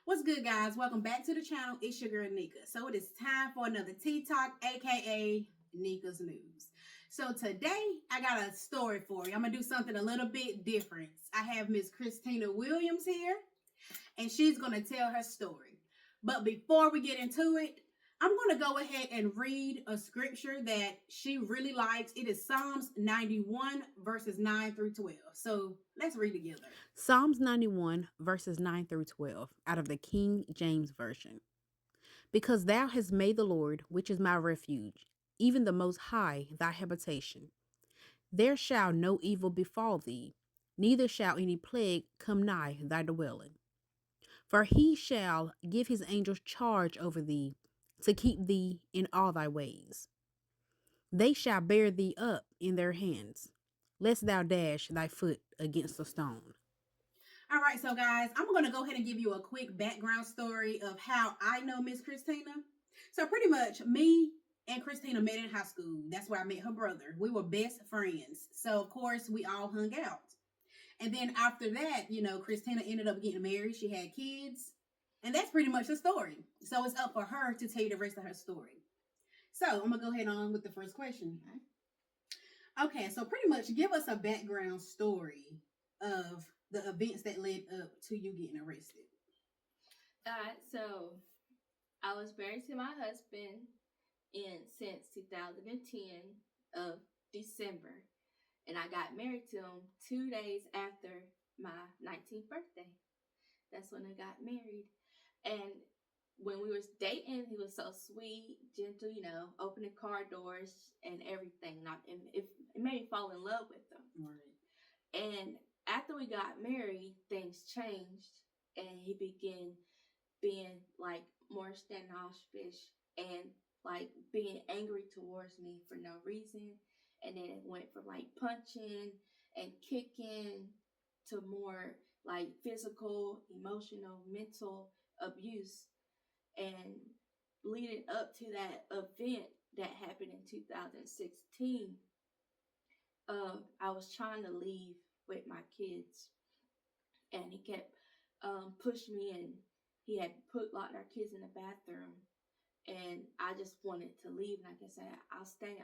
What's good, guys? Welcome back to the channel. It's your girl Nika. So it is time for another Tea Talk, aka Nika's News. So today I got a story for you. I'm gonna do something a little bit different. I have Miss Christina Williams here, and she's gonna tell her story. But before we get into it, I'm going to go ahead and read a scripture that she really likes. It is Psalms 91, verses 9 through 12. So let's read together. Psalms 91, verses 9 through 12, out of the King James Version. Because thou hast made the Lord, which is my refuge, even the Most High, thy habitation. There shall no evil befall thee, neither shall any plague come nigh thy dwelling. For he shall give his angels charge over thee, to keep thee in all thy ways. They shall bear thee up in their hands, lest thou dash thy foot against a stone. All right, so guys, I'm going to go ahead and give you a quick background story of how I know Miss Christina. So pretty much me and Christina met in high school. That's where I met her brother. We were best friends. So of course we all hung out. And then after that, Christina ended up getting married. She had kids. And that's pretty much the story. So it's up for her to tell you the rest of her story. So I'm going to go ahead on with the first question. Okay, so pretty much give us a background story of the events that led up to you getting arrested. So I was married to my husband since 2010 of December, and I got married to him 2 days after my 19th birthday. That's when I got married, and when we was dating, he was so sweet, gentle, opening car doors and everything. It made me fall in love with him. Right. And after we got married, things changed, and he began being like more standoffish and like being angry towards me for no reason. And then it went from like punching and kicking to more like physical, emotional, mental abuse. And leading up to that event that happened in 2016, I was trying to leave with my kids, and he kept pushing me, and he had locked our kids in the bathroom, and I just wanted to leave, and I said, I'll stay.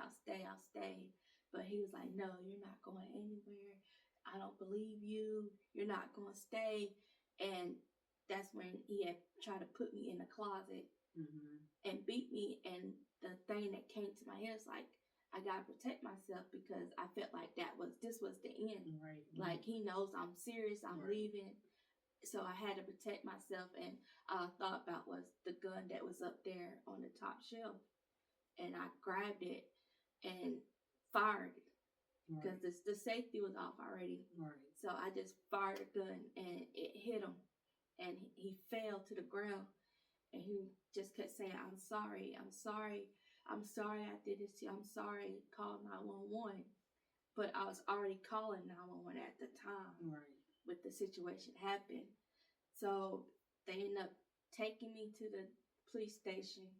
But he was like, no, you're not going anywhere. I don't believe you. You're not going to stay. And that's when he had tried to put me in a closet and beat me. And the thing that came to my head is like, I gotta protect myself, because I felt like this was the end. Right. Like, he knows I'm serious, I'm leaving. So I had to protect myself, and all I thought about was the gun that was up there on the top shelf. And I grabbed it and fired it, because the safety was off already. Right. So I just fired a gun, and it hit him, and he fell to the ground, and he just kept saying, I'm sorry I did this to you, I'm sorry, call 911. But I was already calling 911 at the time. Right. With the situation happened. So they ended up taking me to the police station,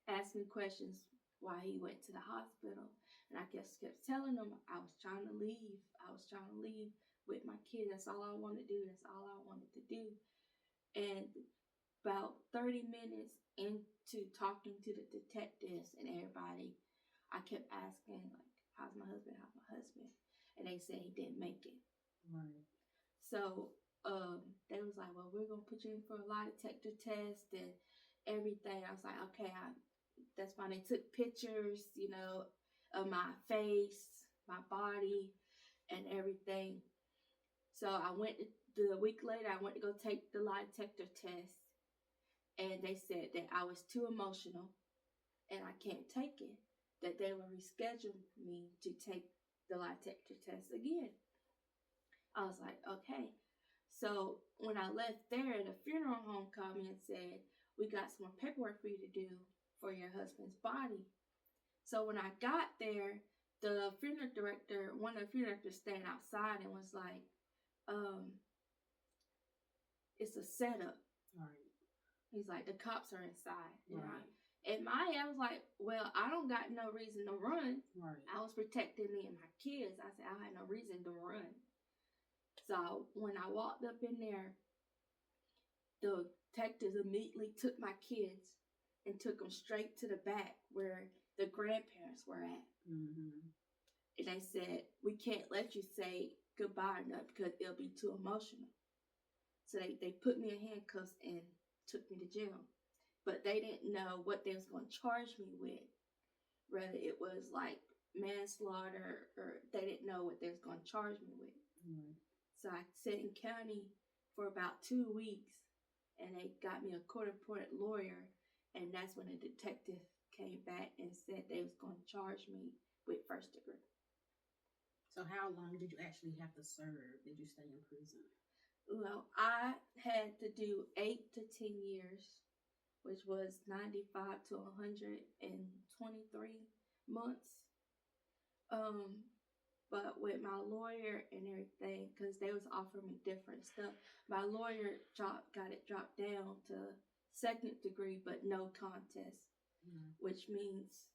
asking me questions why he went to the hospital. And I just kept telling them I was trying to leave. I was trying to leave with my kids. That's all I wanted to do. That's all I wanted to do. And about 30 minutes into talking to the detectives and everybody, I kept asking, like, how's my husband? And they said he didn't make it. Right. So they was like, well, we're going to put you in for a lie detector test and everything. I was like, okay, that's fine. They took pictures, of my face, my body, and everything. So the week later, I went to go take the lie detector test. And they said that I was too emotional and I can't take it, that they will reschedule me to take the lie detector test again. I was like, okay. So when I left there, the funeral home called me and said, we got some more paperwork for you to do for your husband's body. So when I got there, one of the funeral directors standing outside and was like, it's a setup. Right. He's like, the cops are inside. Right. In my head, I was like, well, I don't got no reason to run. Right. I was protecting me and my kids. I said, I had no reason to run. So when I walked up in there, the detectives immediately took my kids and took them straight to the back where the grandparents were at. Mm-hmm. And they said, we can't let you say goodbye or nothing because it'll be too emotional. So they put me in handcuffs and took me to jail. But they didn't know what they was going to charge me with. Whether it was like manslaughter or they didn't know what they was going to charge me with. Mm-hmm. So I sat in county for about 2 weeks and they got me a court-appointed lawyer. And that's when the detective came back and said they was going to charge me with first degree. So how long did you actually have to serve? Did you stay in prison? Well, I had to do 8 to 10 years, which was 95 to 123 months. But with my lawyer and everything, because they was offering me different stuff, my lawyer got it dropped down to second degree, but no contest, which means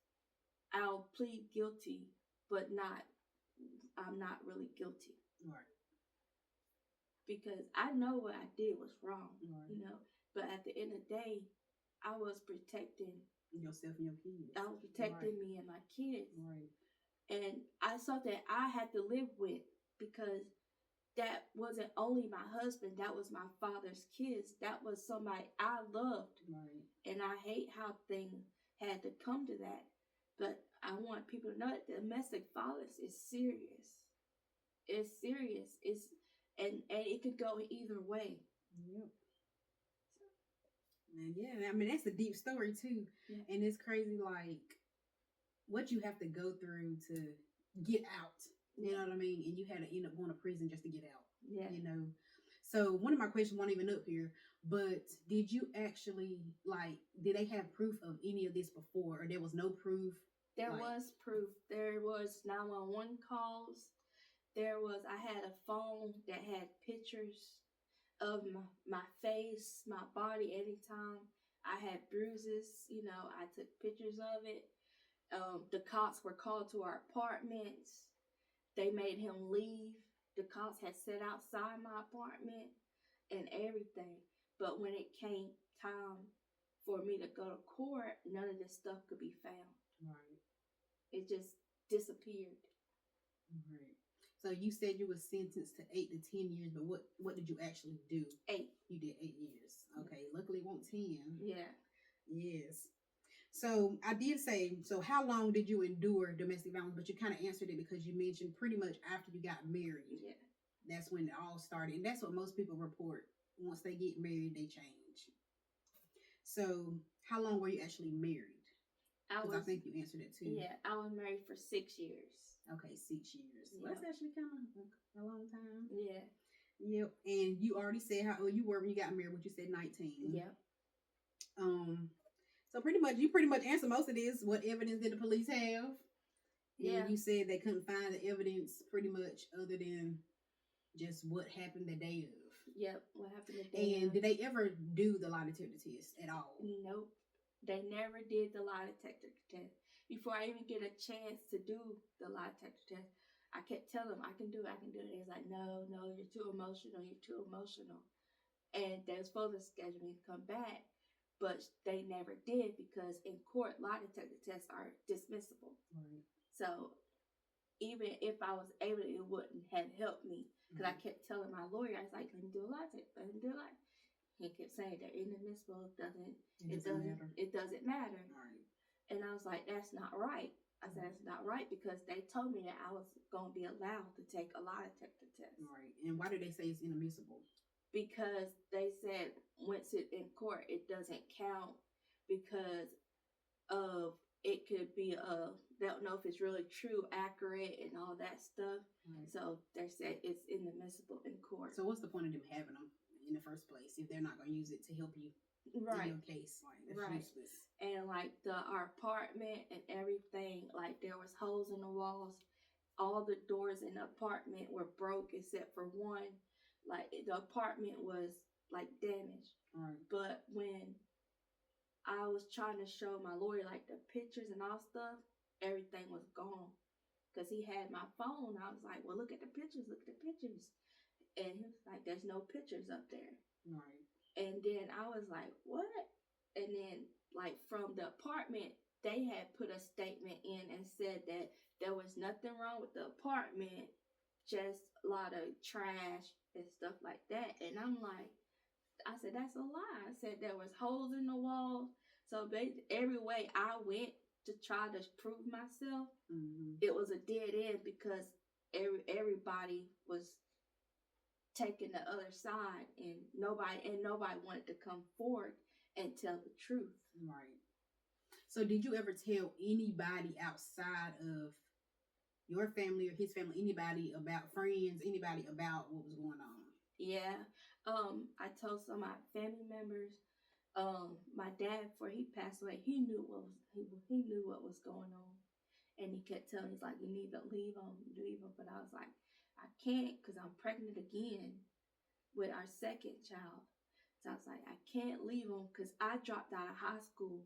I'll plead guilty, but I'm not really guilty. Right. Because I know what I did was wrong, Right. But at the end of the day, I was protecting yourself and your kids. I was protecting me and my kids. Right. And I saw that I had to live with because that wasn't only my husband, that was my father's kids. That was somebody I loved. Right. And I hate how things had to come to that. But I want people to know that domestic violence is serious. It's serious. And it could go either way. Yep. And yeah, I mean that's a deep story too. Yeah. And it's crazy like what you have to go through to get out. You know what I mean? And you had to end up going to prison just to get out. Yeah. You know. So one of my questions wasn't even up here, but did you actually did they have proof of any of this before, or there was no proof? There was proof. There was 911 calls. I had a phone that had pictures of my face, my body. Anytime I had bruises, I took pictures of it. The cops were called to our apartments. They made him leave. The cops had sat outside my apartment and everything. But when it came time for me to go to court, none of this stuff could be found. Right. It just disappeared. Right. So you said you were sentenced to 8 to 10 years, but what did you actually do? 8. You did 8 years. Okay. Luckily it won't 10. Yeah. Yes. So I did say, so how long did you endure domestic violence? But you kind of answered it because you mentioned pretty much after you got married. Yeah. That's when it all started. And that's what most people report. Once they get married, they change. So how long were you actually married? Because I think you answered it too. Yeah, I was married for 6 years. Okay, 6 years. Yep. Well, that's actually kind of a long time. Yeah. Yep. And you already said how old you were when you got married. What you said, 19. Yep. So you pretty much answered most of this. What evidence did the police have? Yeah. And you said they couldn't find the evidence pretty much other than just what happened the day of. Yep. What happened the day And of. did they ever do the lie detector test at all? Nope. They never did the lie detector test. Before I even get a chance to do the lie detector test, I kept telling them, I can do it. They was like, no, you're too emotional. And they were supposed to schedule me to come back, but they never did because in court, lie detector tests are dismissible. Right. So even if I was able, it wouldn't have helped me because I kept telling my lawyer, I was like, let me do a lie detector. He kept saying they're inadmissible. It doesn't matter. Right. And I was like, that's not right. I said, that's not right because they told me that I was going to be allowed to take a lie detector test. Right. And why did they say it's inadmissible? Because they said once it's in court, it doesn't count because of it could be they don't know if it's really true, accurate, and all that stuff. Right. So they said it's inadmissible in court. So what's the point of them having them in the first place if they're not going to use it to help you in your case? That's useless. And our apartment and everything, there was holes in the walls. All the doors in the apartment were broke except for one. The apartment was damaged. Right. But when I was trying to show my lawyer the pictures and all stuff, everything was gone. Because he had my phone. I was like, well, look at the pictures. And he was like, there's no pictures up there. Right. And And then I was like, what? And then, like, from the apartment, they had put a statement in and said that there was nothing wrong with the apartment, just a lot of trash and stuff like that. And I'm like, I said, that's a lie. I said there was holes in the walls. So every way I went to try to prove myself, it was a dead end because everybody was taking the other side, and nobody wanted to come forward and tell the truth. Right. So did you ever tell anybody outside of your family or his family, anybody about friends, anybody about what was going on? Yeah. I told some of my family members. My dad, before he passed away, he knew what was going on, and he kept telling me, he's like, you need to leave him. But I was like, I can't, because I'm pregnant again with our second child. So I was like, I can't leave him because I dropped out of high school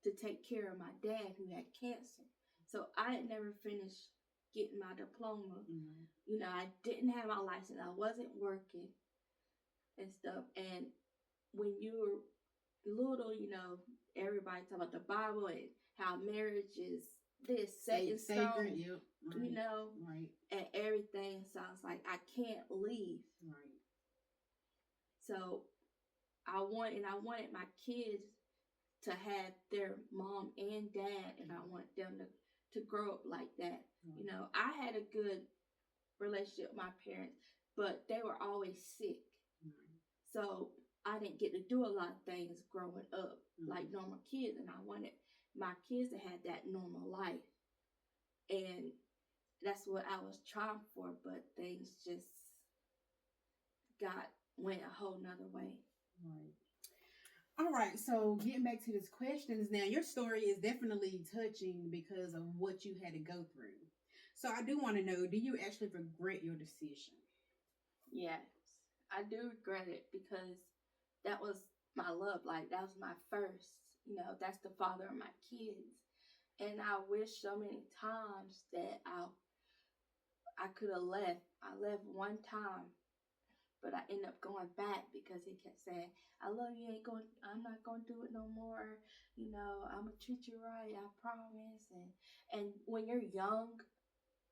to take care of my dad who had cancer. So I had never finished getting my diploma. You know, I didn't have my license. I wasn't working and stuff. And when you're little, you know, everybody talk about the Bible and how marriage is this set in stone, yep. Right. You know, right, and everything. So I was like, I can't leave. Right. So I wanted my kids to have their mom and dad, and I want them to grow up like that. Right. You know, I had a good relationship with my parents, but they were always sick. Right. So I didn't get to do a lot of things growing up like normal kids, and I wanted my kids to have that normal life. And that's what I was trying for, but things just went a whole nother way. Right. All right, so getting back to these questions now, your story is definitely touching because of what you had to go through. So I do want to know, do you actually regret your decision? Yes, I do regret it because that was my love. Like, that was my first, you know, that's the father of my kids. And I wish so many times that I could have left. I left one time, but I ended up going back because he kept saying, I love you, I'm not going to do it no more. You know, I'm going to treat you right, I promise. And when you're young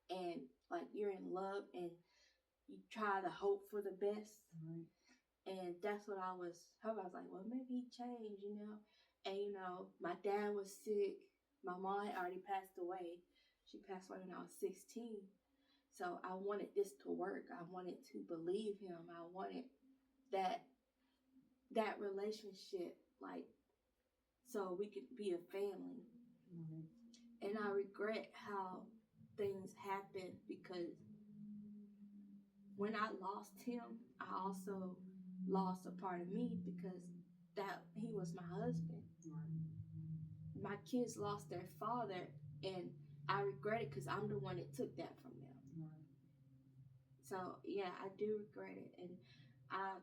and like you're in love and you try to hope for the best. Right. And that's what I was hoping. I was like, well, maybe he changed, you know. And, you know, my dad was sick. My mom had already passed away. She passed away when I was 16. So I wanted this to work. I wanted to believe him. I wanted that relationship, like, so we could be a family. And I regret how things happened because when I lost him, I also lost a part of me because he was my husband. Right. My kids lost their father, and I regret it because I'm the one that took that from them. Right. So yeah, I do regret it, and I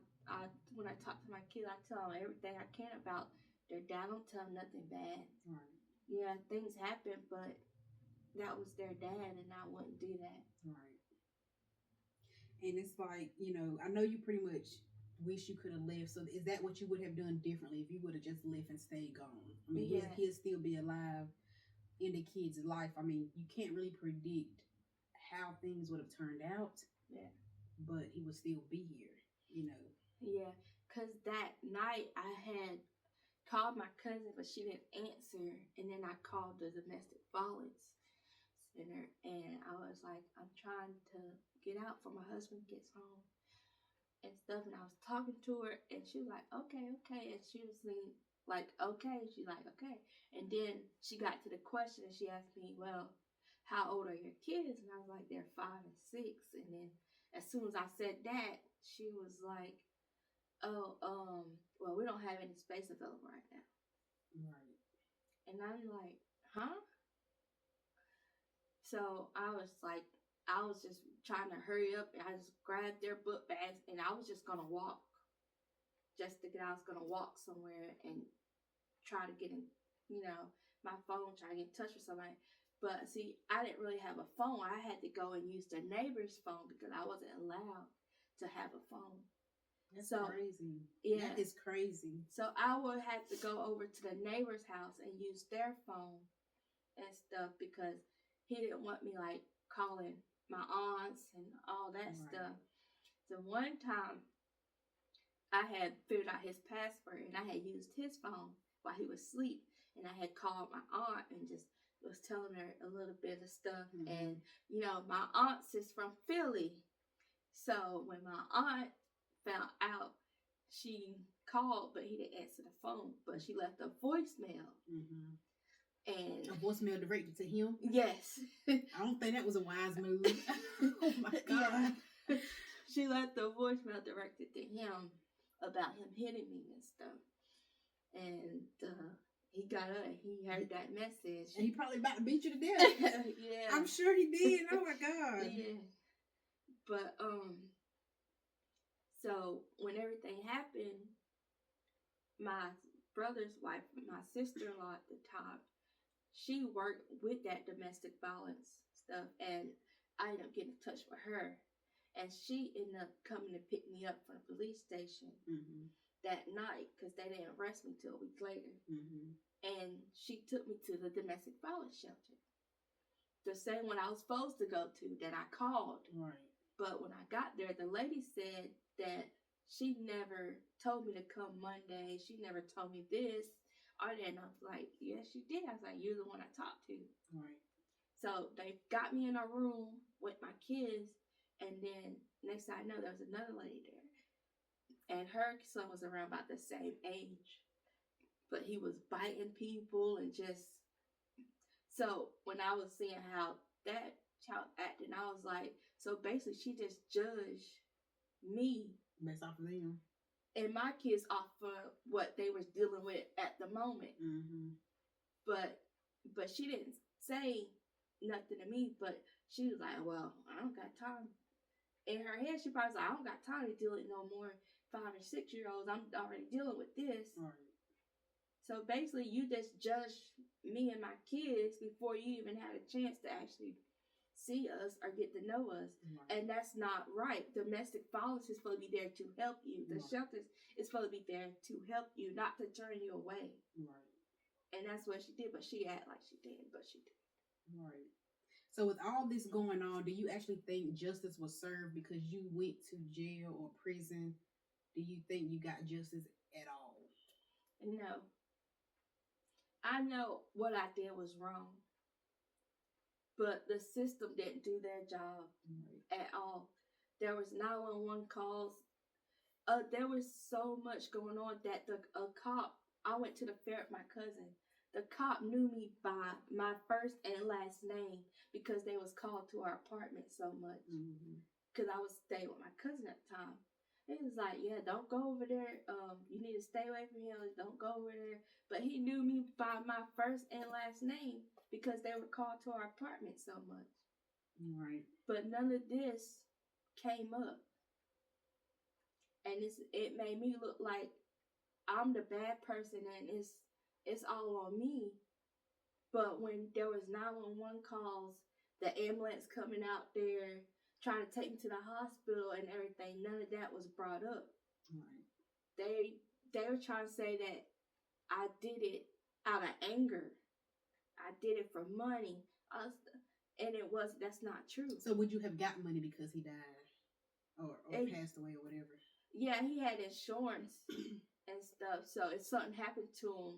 when I talk to my kids, I tell them everything I can about their dad. I don't tell them nothing bad. Right. Yeah, things happen, but that was their dad, and I wouldn't do that. Right. And it's like, you know, I know you pretty much wish you could have left. So is that what you would have done differently if you would have just left and stayed gone? I mean, yeah. he'll still be alive in the kid's life. I mean, you can't really predict how things would have turned out. Yeah. But he would still be here, you know. Yeah, because that night I had called my cousin, but she didn't answer. And then I called the domestic violence center, and I was like, I'm trying to get out before my husband gets home and stuff. And I was talking to her, and she was like, okay. And she was like, okay. She's like, okay. And then she got to the question, and she asked me, well, how old are your kids? And I was like, they're 5 and 6. And then as soon as I said that, she was like, oh, well, we don't have any space available right now. Right. And I'm like, huh? So I was just trying to hurry up, and I just grabbed their book bags, and I was just going to walk. I was going to walk somewhere and try to get in, you know, my phone, try to get in touch with somebody. But see, I didn't really have a phone. I had to go and use the neighbor's phone because I wasn't allowed to have a phone. That's So, crazy. yeah. That is crazy. So I would have to go over to the neighbor's house and use their phone and stuff because he didn't want me like calling my aunts and all that stuff. So one time I had figured out his password and I had used his phone while he was asleep, and I had called my aunt and just was telling her a little bit of stuff. And my aunt is from Philly, so when my aunt found out, she called, but he didn't answer the phone, but she left a voicemail. And a voicemail directed to him? Yes. I don't think that was a wise move. Oh my God. Yeah. She left a voicemail directed to him about him hitting me and stuff. And he got up and he heard that message. And he probably about to beat you to death. Yeah. I'm sure he did. Oh my God. Yeah. But so when everything happened, my brother's wife, my sister-in-law at the time, she worked with that domestic violence stuff, and I ended up getting in touch with her, and she ended up coming to pick me up from the police station that night because they didn't arrest me till a week later. And she took me to the domestic violence shelter, the same one I was supposed to go to that I called. Right. But when I got there, the lady said that she never told me to come Monday. She never told me this. And I was like, yes, she did. I was like, you're the one I talked to. Right. So they got me in a room with my kids. And then next thing I know, there was another lady there. And her son was around about the same age. But he was biting people and just... So when I was seeing how that child acted, I was like, so basically she just judged me. Based off of them. And my kids off of what they was dealing with at the moment. But she didn't say nothing to me, but she was like, well, I don't got time. In her head, she probably was like, I don't got time to deal with no more 5 and 6 year olds. I'm already dealing with this. Right. So basically, you just judged me and my kids before you even had a chance to actually see us or get to know us. Right. And that's not right. Domestic violence is supposed to be there to help you. The shelters is supposed to be there to help you, not to turn you away. Right. And that's what she did, but she acted like she didn't, but she did. Right. So with all this going on, do you actually think justice was served because you went to jail or prison? Do you think you got justice at all? No. I know what I did was wrong. But the system didn't do their job at all. There was 911 calls. There was so much going on that a cop, I went to the fair with my cousin. The cop knew me by my first and last name because they was called to our apartment so much. Because I was staying with my cousin at the time. He was like, yeah, don't go over there. You need to stay away from him. Don't go over there. But he knew me by my first and last name because they were called to our apartment so much. Right. But none of this came up. And it made me look like I'm the bad person and it's all on me. But when there was 911 calls, the ambulance coming out there, trying to take me to the hospital and everything, none of that was brought up. Right. They were trying to say that I did it out of anger. I did it for money. And that's not true. So would you have got money because he died or passed away or whatever? Yeah, he had insurance and stuff. So if something happened to him,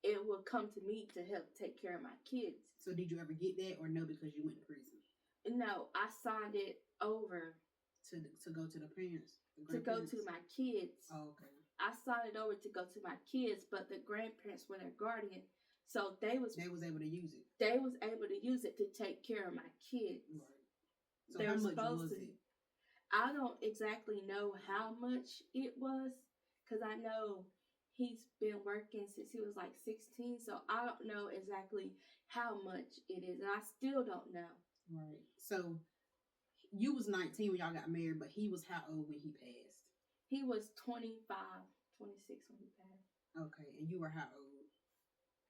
it would come to me to help take care of my kids. So did you ever get that or no because you went to prison? No, I signed it over. To go to the parents? To go to my kids. Oh, okay. I signed it over to go to my kids, but the grandparents were their guardian. So they was able to use it. They was able to use it to take care of my kids. Right. So how much was it? I don't exactly know how much it was, because I know he's been working since he was like 16, so I don't know exactly how much it is, and I still don't know. Right. So you was 19 when y'all got married, but he was how old when he passed? He was 25, 26 when he passed. Okay, and you were how old?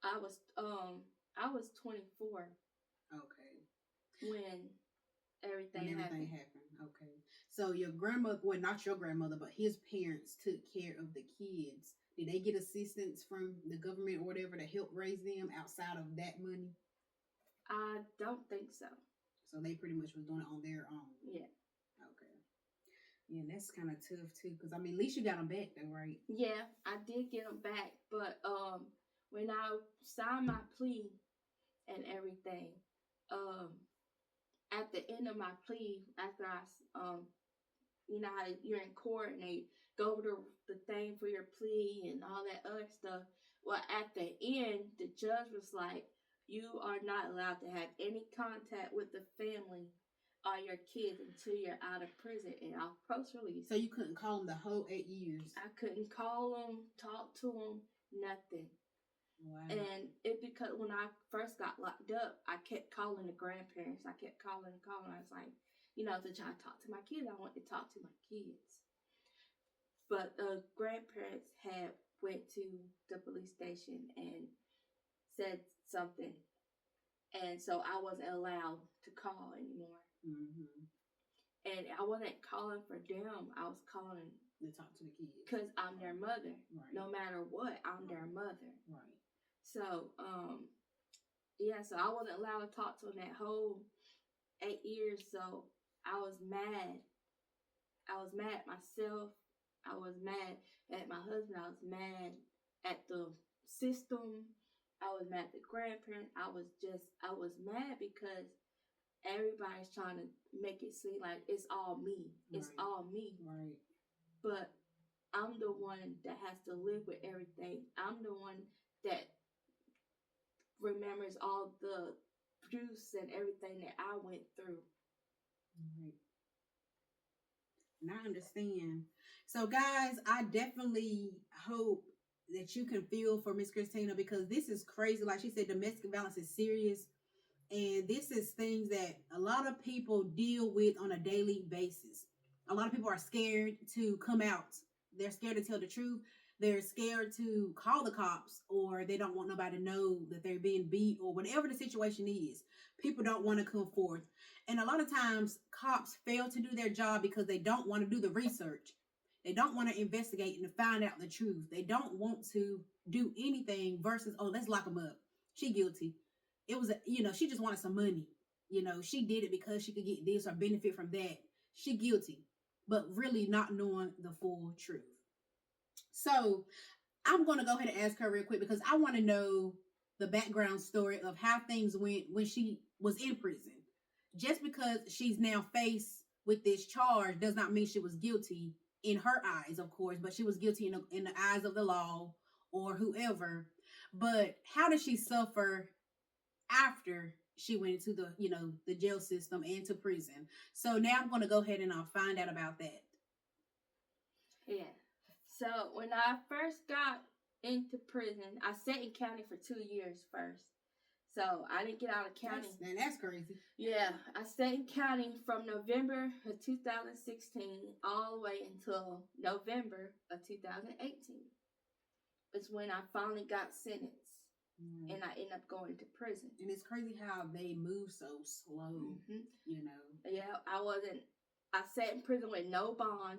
I was 24. Okay. When everything happened. Okay. So your grandmother, well, not your grandmother, but his parents took care of the kids. Did they get assistance from the government or whatever to help raise them outside of that money? I don't think so. So they pretty much was doing it on their own. Yeah. Okay. Yeah, that's kind of tough too, because I mean, at least you got them back though, right? Yeah, I did get them back, but when I signed my plea and everything, at the end of my plea, after I you know how you're in court and they go over the thing for your plea and all that other stuff. Well, at the end, the judge was like, you are not allowed to have any contact with the family or your kids until you're out of prison and off post release. So you couldn't call them the whole 8 years? I couldn't call them, talk to them, nothing. Wow. And it because when I first got locked up, I kept calling the grandparents. I kept calling. I was like, to try to talk to my kids. I want to talk to my kids. But the grandparents had went to the police station and said something. And so I wasn't allowed to call anymore. Mm-hmm. And I wasn't calling for them. I was calling to talk to the kids. Because I'm their mother. Right. No matter what, I'm their mother. Right. So, so I wasn't allowed to talk to them that whole 8 years. So I was mad. I was mad at myself. I was mad at my husband. I was mad at the system. I was mad at the grandparents. I was mad because everybody's trying to make it seem like it's all me. It's Right. all me. Right. But I'm the one that has to live with everything. I'm the one that remembers all the abuse and everything that I went through. Right. And I understand. So, guys, I definitely hope that you can feel for Miss Christina, because this is crazy. Like she said, domestic violence is serious. And this is things that a lot of people deal with on a daily basis. A lot of people are scared to come out. They're scared to tell the truth. They're scared to call the cops, or they don't want nobody to know that they're being beat, or whatever the situation is. People don't want to come forth. And a lot of times cops fail to do their job because they don't want to do the research. They don't want to investigate and find out the truth. They don't want to do anything versus, oh, let's lock them up. She guilty. It was, she just wanted some money. She did it because she could get this or benefit from that. She guilty, but really not knowing the full truth. So I'm going to go ahead and ask her real quick, because I want to know the background story of how things went when she was in prison. Just because she's now faced with this charge does not mean she was guilty in her eyes, of course, but she was guilty in the eyes of the law or whoever. But how did she suffer after she went into the jail system and to prison? So now I'm going to go ahead and I'll find out about that. Yeah. So when I first got into prison, I sat in county for 2 years first. So I didn't get out of county. That's crazy. Yeah, I stayed in county from November of 2016 all the way until November of 2018. It's when I finally got sentenced, and I ended up going to prison. And it's crazy how they move so slow, Yeah, I sat in prison with no bond,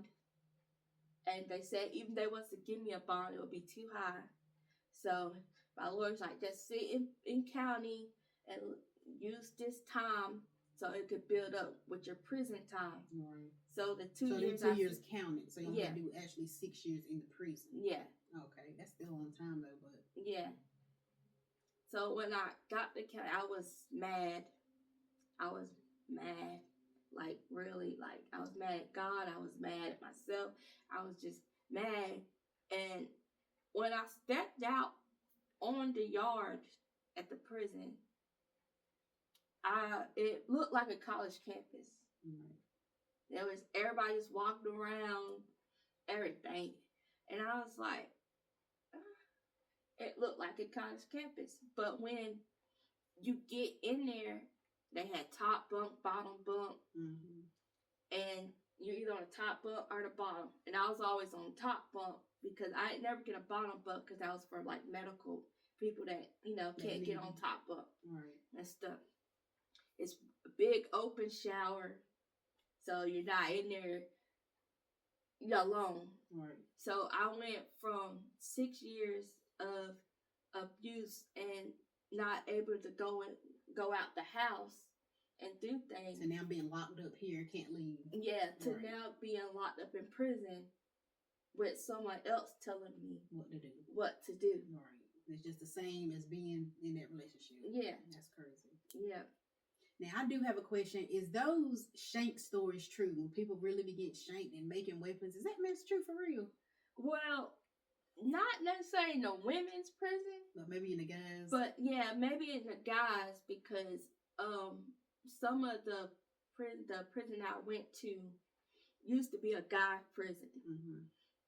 and they said even if they was to give me a bond, it would be too high. So my lawyer's like, just sit in county and use this time so it could build up with your prison time. Right. So the 2 years. 2 years counted. So you have to do actually 6 years in the prison. Yeah. Okay, that's still a long time though, but. Yeah. So when I got to county, I was mad. Like really, like I was mad at God. I was mad at myself. I was just mad. And when I stepped out on the yard at the prison, it looked like a college campus. Mm-hmm. There was everybody just walking around, everything, and I was like, it looked like a college campus. But when you get in there, they had top bunk, bottom bunk, and you're either on the top bunk or the bottom. And I was always on top bunk because I ain't never get a bottom bunk because that was for like medical people that can't get on top bunk and stuff. It's a big open shower. So you're not in there alone. Right. So I went from 6 years of abuse and not able to go out the house and do things. So now being locked up here, can't leave. Yeah, to Right. now being locked up in prison with someone else telling me what to do. Right. It's just the same as being in that relationship. Yeah. That's crazy. Yeah. Now, I do have a question. Is those shank stories true? When people really be getting shanked and making weapons, is that mess true for real? Well, not necessarily in the women's prison. But maybe in the guys. But yeah, maybe in the guys, because some of the prison I went to used to be a guy prison. Mm-hmm.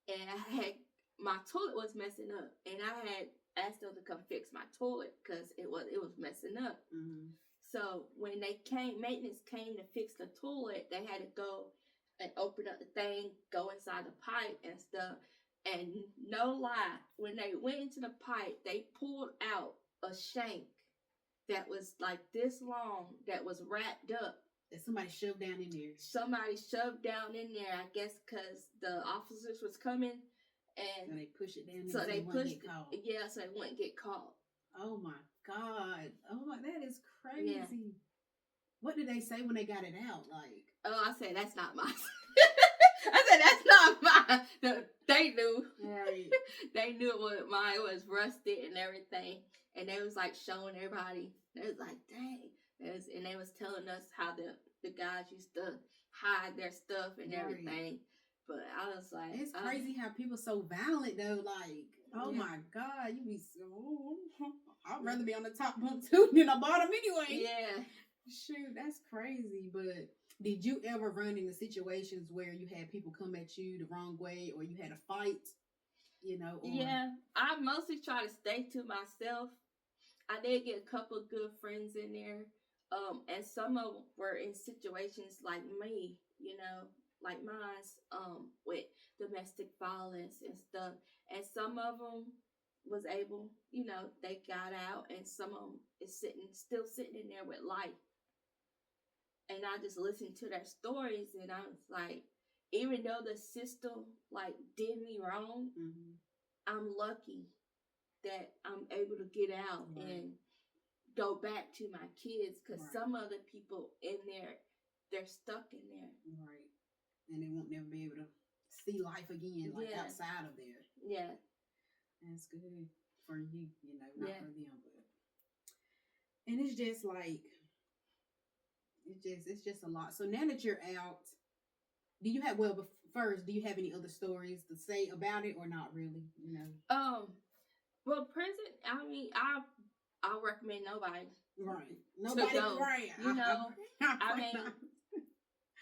And my toilet was messing up, and I had asked them to come fix my toilet because it was messing up. Mm-hmm. So when maintenance came to fix the toilet, they had to go and open up the thing, go inside the pipe and stuff. And no lie, when they went into the pipe, they pulled out a shank that was like this long, that was wrapped up. That somebody shoved down in there. Somebody shoved down in there, I guess, because the officers was coming, and so they pushed it down. So they pushed it. Caught. Yeah, so they wouldn't get caught. Oh my God! Oh my, that is crazy. Yeah. What did they say when they got it out? Like, I said that's not mine. I said that's not mine. They knew. Right. They knew it was mine. It was rusted and everything, and they was like showing everybody. They was like, dang. And they was telling us how the guys used to hide their stuff and everything. But I was like, it's crazy how people so violent though. Like, oh my God, you be so. I'd rather be on the top bunk too than the bottom anyway. Yeah. Shoot, that's crazy. But did you ever run into situations where you had people come at you the wrong way, or you had a fight? You know. Or... Yeah, I mostly try to stay to myself. I did get a couple of good friends in there. And some of them were in situations like me, you know, like mine's, with domestic violence and stuff. And some of them was able, you know, they got out, and some of them is still sitting in there with life. And I just listened to their stories, and I was like, even though the system like did me wrong, I'm lucky that I'm able to get out and go back to my kids, because some other people in there, they're stuck in there. Right. And they won't never be able to see life again, like outside of there. Yeah. That's good for you, you know, not for them. But... And it's just like, it's just a lot. So now that you're out, do you have, well, first, do you have any other stories to say about it, or not really, you know? Well, prison, I mean, I'll recommend nobody. Right. Nobody, right. You know, I mean,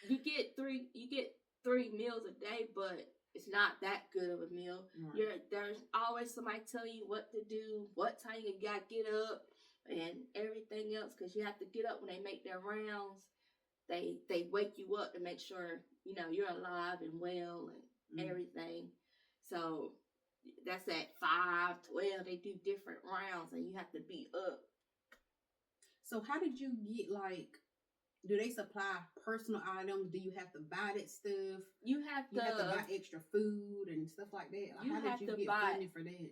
you get three meals a day, but it's not that good of a meal. Right. There's always somebody telling you what to do, what time you got to get up, and everything else, because you have to get up when they make their rounds. They wake you up to make sure, you know, you're alive and well and everything. So that's at 5, 12. They do different rounds, and you have to be up. So how did you get, like, do they supply personal items? Do you have to buy that stuff? You have to buy extra food and stuff like that. Like, you how have did you to get buy funding for that?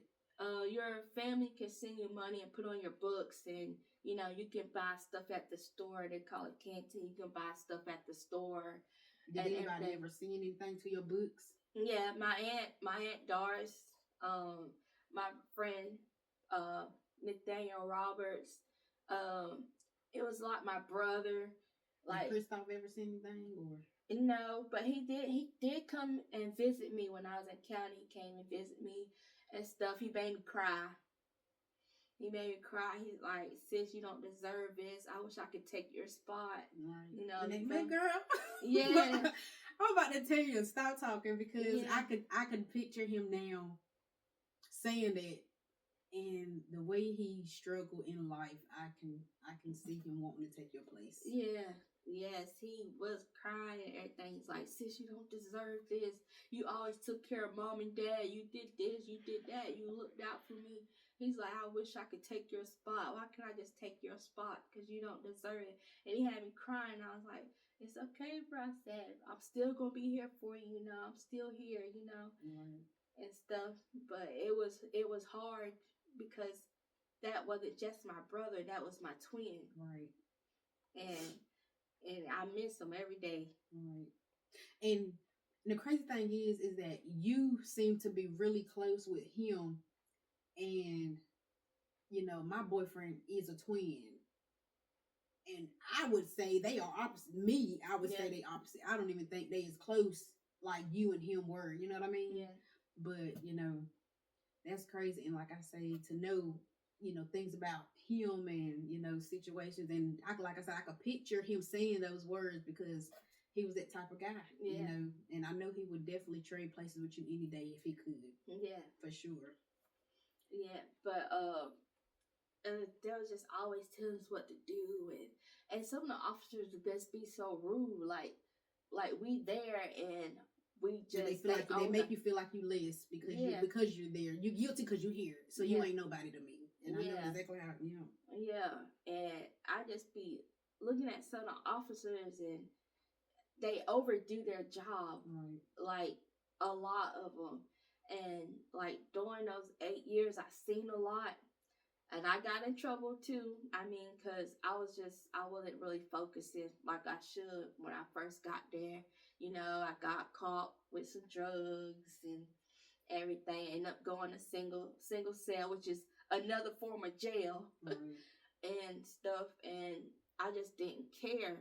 Your family can send you money and put on your books, and you know you can buy stuff at the store. They call it canteen. You can buy stuff at the store. Did anybody ever send anything to your books? Yeah, my aunt Doris, my friend Nathaniel Roberts, it was like my brother. Like, did Christoph ever send anything, or? No, but he did come and visit me when I was in county. He came and visit me and stuff. He made me cry. He's like, sis, you don't deserve this. I wish I could take your spot. Right. You know, that girl. Yeah. I'm about to tell you, stop talking, because I could picture him now saying that, and the way he struggled in life, I can see him wanting to take your place. Yeah. Yes, he was crying and everything. He's like, sis, you don't deserve this. You always took care of mom and dad. You did this, you did that. You looked out for me. He's like, I wish I could take your spot. Why can't I just take your spot? Because you don't deserve it. And he had me crying. I was like, it's okay, bro. I said, I'm still gonna be here for you, you know. I'm still here, you know, Right. and stuff. But it was hard because that wasn't just my brother, that was my twin. Right. And I miss him every day. Right. And the crazy thing is that you seem to be really close with him, and you know, my boyfriend is a twin. And I would say they are opposite. Me, I would say they opposite. I don't even think they as close like you and him were. You know what I mean? Yeah. But, you know, that's crazy. And like I say, to know, you know, things about him and, you know, situations. And like I said, I could picture him saying those words because he was that type of guy, you know. And I know he would definitely trade places with you any day if he could. Yeah. For sure. Yeah. But, they was just always telling us what to do, and some of the officers would just be so rude, like we there and we just they make you feel like you less because you're there. You're guilty because you're here, so you ain't nobody to me. And I know exactly how. And I just be looking at some of the officers and they overdo their job, right. Like a lot of them, and like during those 8 years, I seen a lot. And I got in trouble too. I mean, because I wasn't really focusing like I should when I first got there. You know, I got caught with some drugs and everything. Ended up going to single cell, which is another form of jail, and stuff. And I just didn't care.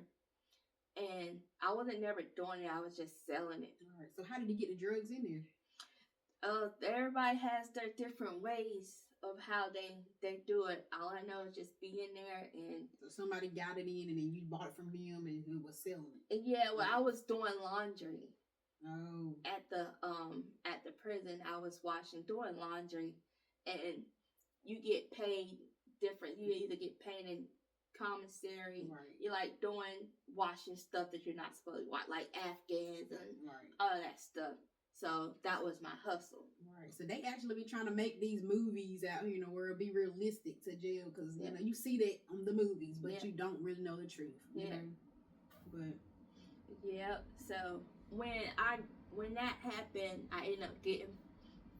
And I wasn't never doing it. I was just selling it. All right. So how did you get the drugs in there? Everybody has their different ways of how they do it. All I know is just be in there and so somebody got it in and then you bought it from them and who was selling it. Yeah, well, I was doing laundry. Oh. At the prison, I was doing laundry, and you get paid different. You either get paid in commissary, you're like doing washing stuff that you're not supposed to wash, like Afghans and all of that stuff. So that was my hustle. Right. So they actually be trying to make these movies out, you know, where it'll be realistic to jail because, you know, you see that on the movies, but you don't really know the truth. You know? But. Yeah. So when that happened, I ended up getting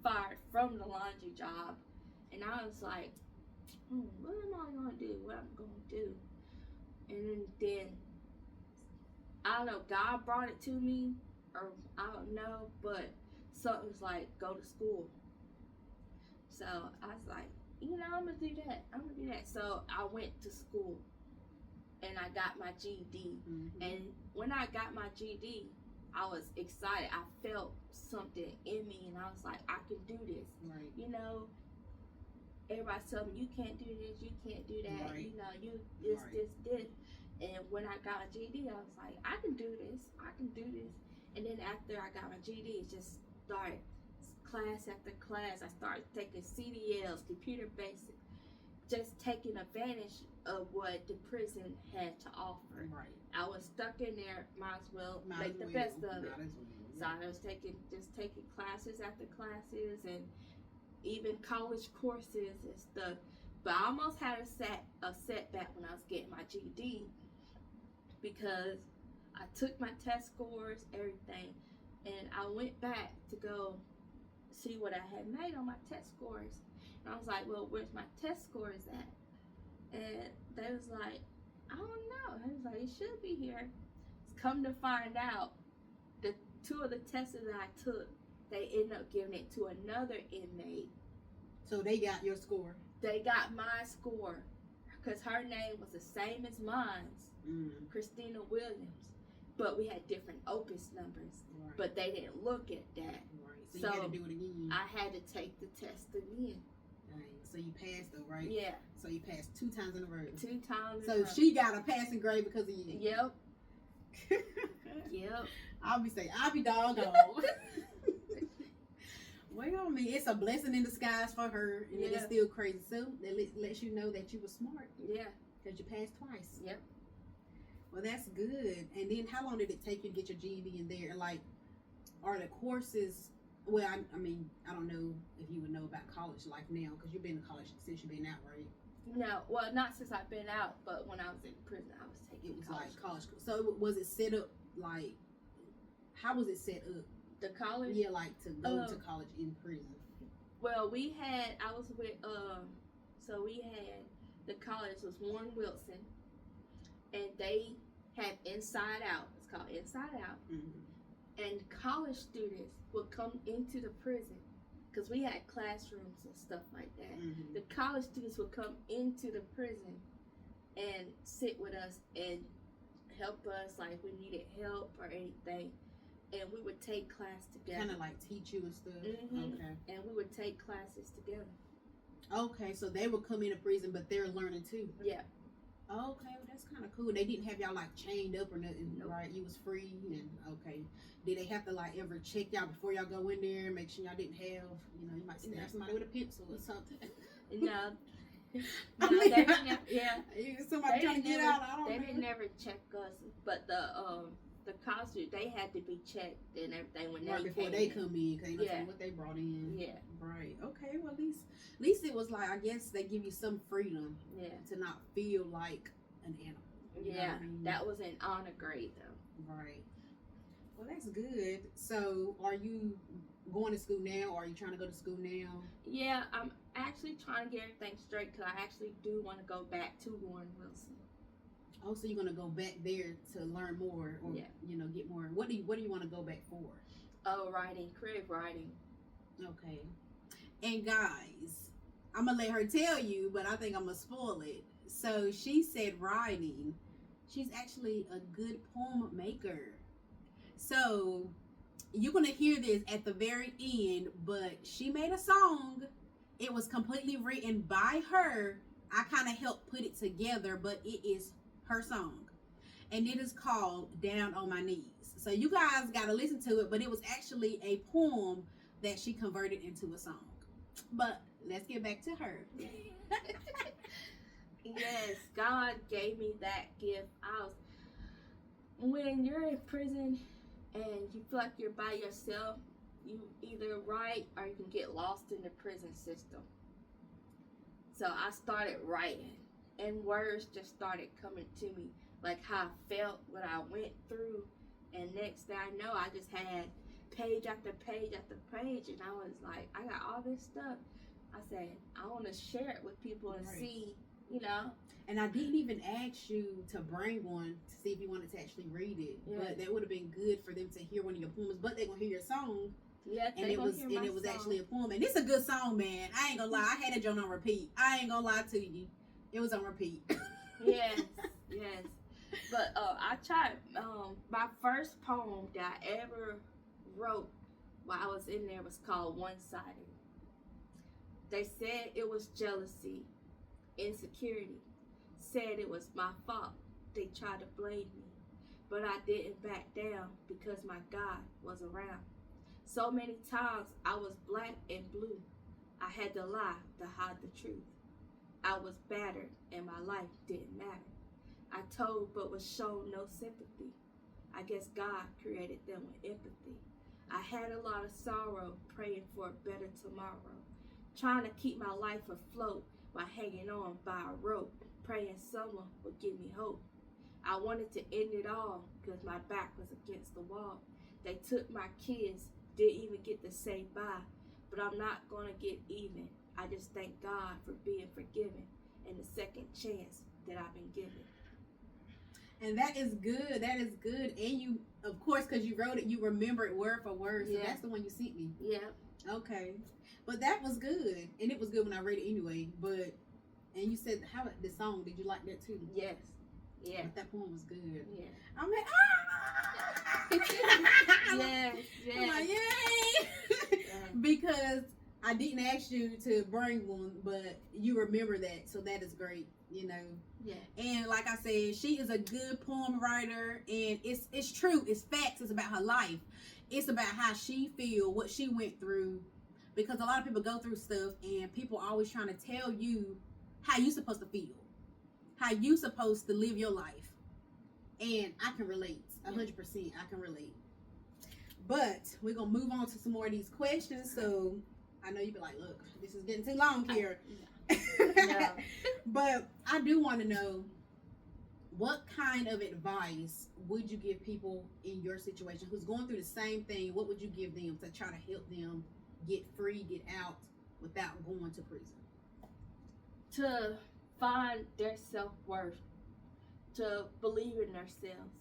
fired from the laundry job. And I was like, what am I going to do? What I'm going to do? And then, I don't know, God brought it to me. Or I don't know, but something's like, go to school. So I was like, you know, I'm gonna do that. So I went to school and I got my GED. And when I got my GED, I was excited. I felt something in me and I was like, I can do this. You know, everybody's telling me, you can't do this, you can't do that. You know, you this. And when I got a GED, I was like, I can do this. And then after I got my GED, it just started class after class. I started taking CDLs, computer basic, just taking advantage of what the prison had to offer. I was stuck in there, might as well make the best of it. So I was taking classes after classes and even college courses and stuff. But I almost had a setback when I was getting my GED because I took my test scores, everything, and I went back to go see what I had made on my test scores. And I was like, well, where's my test scores at? And they was like, I don't know. They was like, it should be here. Come to find out, the two of the tests that I took, they ended up giving it to another inmate. So they got your score? They got my score because her name was the same as mine, Christina Williams. But we had different opus numbers. But they didn't look at that. So you had to do it again. I had to take the test again. So you passed though, right? Yeah. So you passed 2 times in a row. 2 times in a row. So she got a passing grade because of you. Yep. Yep. I'll be doggone. Well, I mean, it's a blessing in disguise for her, and it's still crazy. So that lets you know that you were smart. Yeah. Because you passed twice. Yep. Well, that's good. And then how long did it take you to get your GED in there? Like, are the courses, well, I mean, I don't know if you would know about college life now, because you've been in college since you've been out, right? No, well, not since I've been out, but when I was in prison, I was taking It was college. like college school. So was it set up like? How was it set up? The college? Yeah, like to go to college in prison. Well, I was with, so we had, the college was Warren Wilson, and they had Inside Out. It's called Inside Out. Mm-hmm. And college students would come into the prison, because we had classrooms and stuff like that. Mm-hmm. The college students would come into the prison and sit with us and help us, like we needed help or anything. And we would take class together. Kind of like teach you and stuff. Mm-hmm. Okay. And we would take classes together. Okay, so they would come into prison, but they're learning too. Yeah. Okay, well, that's kind of cool. They didn't have y'all like chained up or nothing, Nope. right? You was free, and okay. Did they have to like ever check y'all before y'all go in there, make sure y'all didn't have, you might stab somebody with a pencil or something? No. I No, mean, they didn't, yeah. Somebody They trying to didn't get never- out. I don't They know. didn't never check us, but the college, they had to be checked and everything when Right they before came they in. come in, because you Yeah. know what they brought in. Yeah. Right. Okay. Well, at least it was like, I guess they give you some freedom Yeah. to not feel like an animal. You know Yeah. what I mean? That was an honor grade though. Right. Well, that's good. So, are you going to school now, or are you trying to go to school now? Yeah, I'm actually trying to get everything straight because I actually do want to go back to Warren Wilson. Oh, so you're gonna go back there to learn more, or Yeah. get more. What do you want to go back for? Oh, writing, creative writing. Okay. And guys, I'm gonna let her tell you, but I think I'm gonna spoil it. So she said writing. She's actually a good poem maker. So you're gonna hear this at the very end, but she made a song. It was completely written by her. I kind of helped put it together, but it is her song. And it is called Down on My Knees. So you guys gotta listen to it, but it was actually a poem that she converted into a song. But let's get back to her. Yes, God gave me that gift. When you're in prison and you feel like you're by yourself, you either write or you can get lost in the prison system. So I started writing, and words just started coming to me, like how I felt, what I went through, and next thing I know, I just had page after page after page, and I was like, I got all this stuff. I said, I want to share it with people and Right. see, And I didn't even ask you to bring one to see if you wanted to actually read it. Yeah. But that would have been good for them to hear one of your poems. But they're gonna hear your song. Yeah, And it was actually a poem. And it's a good song, man. I ain't gonna lie, I had it on repeat. I ain't gonna lie to you. It was on repeat. yes. But I tried. My first poem that I ever wrote while I was in there was called One Sided. They said it was jealousy, insecurity. Said it was my fault. They tried to blame me. But I didn't back down because my God was around. So many times I was black and blue. I had to lie to hide the truth. I was battered and my life didn't matter. I told but was shown no sympathy. I guess God created them with empathy. I had a lot of sorrow, praying for a better tomorrow. Trying to keep my life afloat by hanging on by a rope, praying someone would give me hope. I wanted to end it all because my back was against the wall. They took my kids, didn't even get to say bye, but I'm not gonna get even. I just thank God for being forgiven and the second chance that I've been given. And that is good. That is good. And you, of course, because you wrote it, you remember it word for word. So Yeah. that's the one you sent me. Yeah. Okay. But that was good. And it was good when I read it anyway. But, and you said, how the song, did you like that too? Yes. Yeah. But that poem was good. Yeah. I'm like, Yes. I'm like, yay! Because I didn't ask you to bring one, but you remember that. So that is great, Yeah. And like I said, she is a good poem writer, and it's true. It's facts. It's about her life. It's about how she feel, what she went through, because a lot of people go through stuff, and people are always trying to tell you how you supposed to feel, how you supposed to live your life. And I can relate, 100%. I can relate. But we're gonna move on to some more of these questions. So I know you be like, look, this is getting too long here. No. But I do want to know, what kind of advice would you give people in your situation who's going through the same thing? What would you give them to try to help them get free, get out without going to prison? To find their self-worth, to believe in themselves.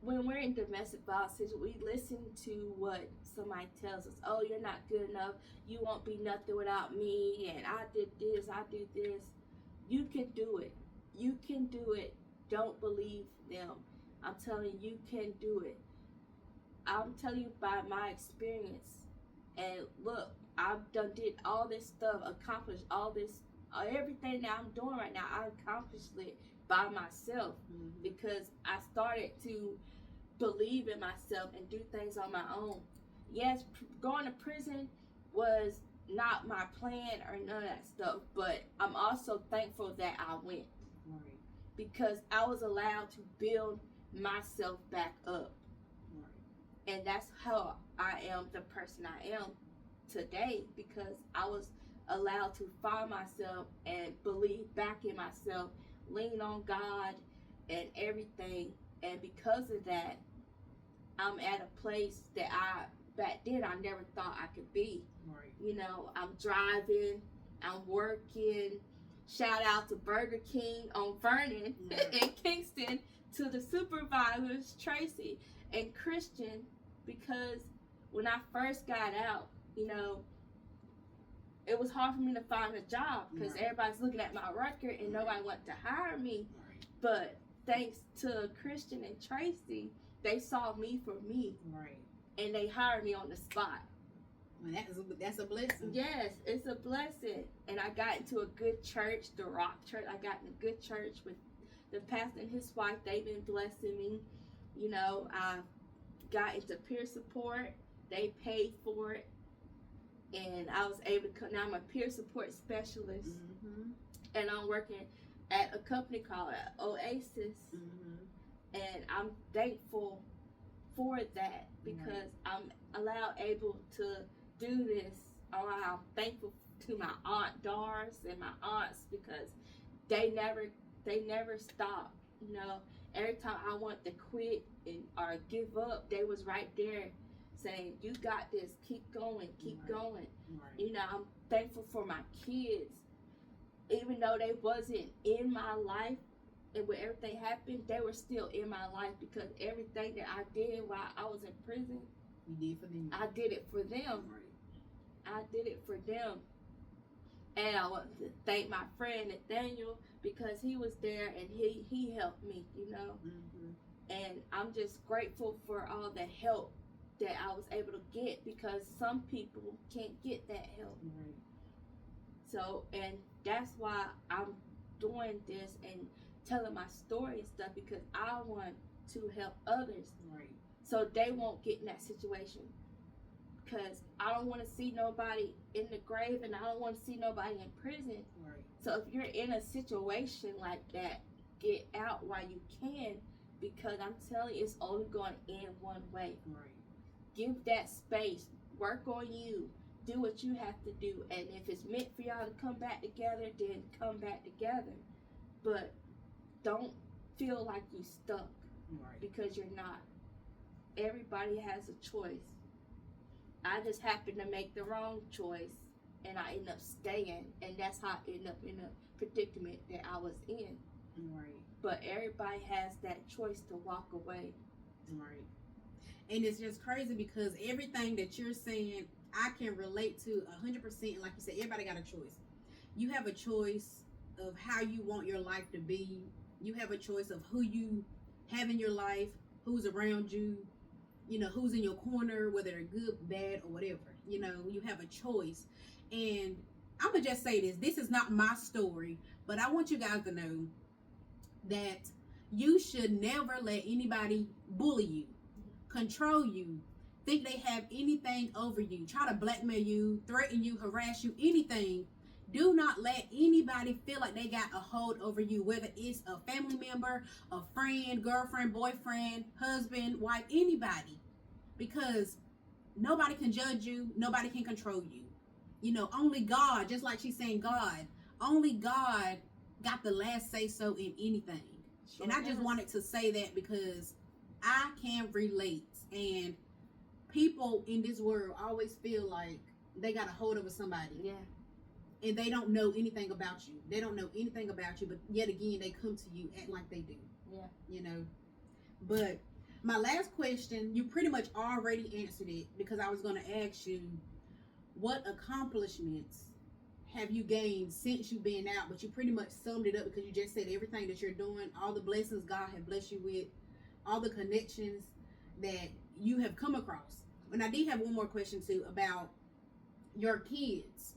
When we're in domestic violence, we listen to what somebody tells us. Oh, you're not good enough. You won't be nothing without me. And I did this. I do this. You can do it. You can do it. Don't believe them. I'm telling you, you can do it. I'm telling you by my experience. And look, I've did all this stuff, accomplished all this, everything that I'm doing right now. I accomplished it by myself because I started to believe in myself and do things on my own. Yes, going to prison was not my plan or none of that stuff, but I'm also thankful that I went. Right. Because I was allowed to build myself back up. Right. And that's how I am the person I am today, because I was allowed to find myself and believe back in myself, lean on God and everything. And because of that, I'm at a place that back then I never thought I could be. Right. You know, I'm driving, I'm working. Shout out to Burger King on Vernon in Kingston, to the supervisors, Tracy and Christian, because when I first got out, you know, it was hard for me to find a job because everybody's looking at my record and nobody wanted to hire me. Right. But thanks to Christian and Tracy, they saw me for me. Right. And they hired me on the spot. Well, that's a blessing. Yes, it's a blessing. And I got into a good church, the Rock Church. I got in a good church with the pastor and his wife. They've been blessing me. You know, I got into peer support. They paid for it. And I was able to, now I'm a peer support specialist. Mm-hmm. And I'm working at a company called Oasis. Mm-hmm. And I'm thankful for that because I'm able to do this. I'm thankful to my aunt Doris and my aunts because they never stopped. You know, every time I wanted to quit or give up, they was right there saying, "You got this. Keep going. Keep going." Right. You know, I'm thankful for my kids, even though they wasn't in my life. And when everything happened, they were still in my life because everything that I did while I was in prison, you did for them. I did it for them. Right. I did it for them. And I want to thank my friend Nathaniel because he was there and he helped me, you know. Mm-hmm. And I'm just grateful for all the help that I was able to get because some people can't get that help. Right. So, and that's why I'm doing this and telling my story and stuff because I want to help others. Right. So they won't get in that situation. Because I don't want to see nobody in the grave and I don't want to see nobody in prison. Right. So if you're in a situation like that, get out while you can because I'm telling you, it's only going to end one way. Right. Give that space. Work on you. Do what you have to do. And if it's meant for y'all to come back together, then come back together. But don't feel like you're stuck. Right. Because you're not. Everybody has a choice. I just happened to make the wrong choice and I ended up staying, and that's how I ended up in a predicament that I was in. Right. But everybody has that choice to walk away. Right. And it's just crazy because everything that you're saying, I can relate to 100%. Like you said, everybody got a choice. You have a choice of how you want your life to be. You have a choice of who you have in your life, who's around you, you know, who's in your corner, whether they're good, bad, or whatever. You know, you have a choice. And I'm going to just say this. This is not my story, but I want you guys to know that you should never let anybody bully you, control you, think they have anything over you, try to blackmail you, threaten you, harass you, anything. Do not let anybody feel like they got a hold over you, whether it's a family member, a friend, girlfriend, boyfriend, husband, wife, anybody. Because nobody can judge you. Nobody can control you. You know, only God, just like she's saying God, only God got the last say so in anything. Sure and I just does. wanted to say that because I can relate. And people in this world always feel like they got a hold over somebody. Yeah. And they don't know anything about you. They don't know anything about you, but yet again, they come to you acting like they do. Yeah. You know? But my last question, you pretty much already answered it because I was going to ask you, what accomplishments have you gained since you've been out? But you pretty much summed it up because you just said everything that you're doing, all the blessings God has blessed you with, all the connections that you have come across. And I did have one more question too about your kids.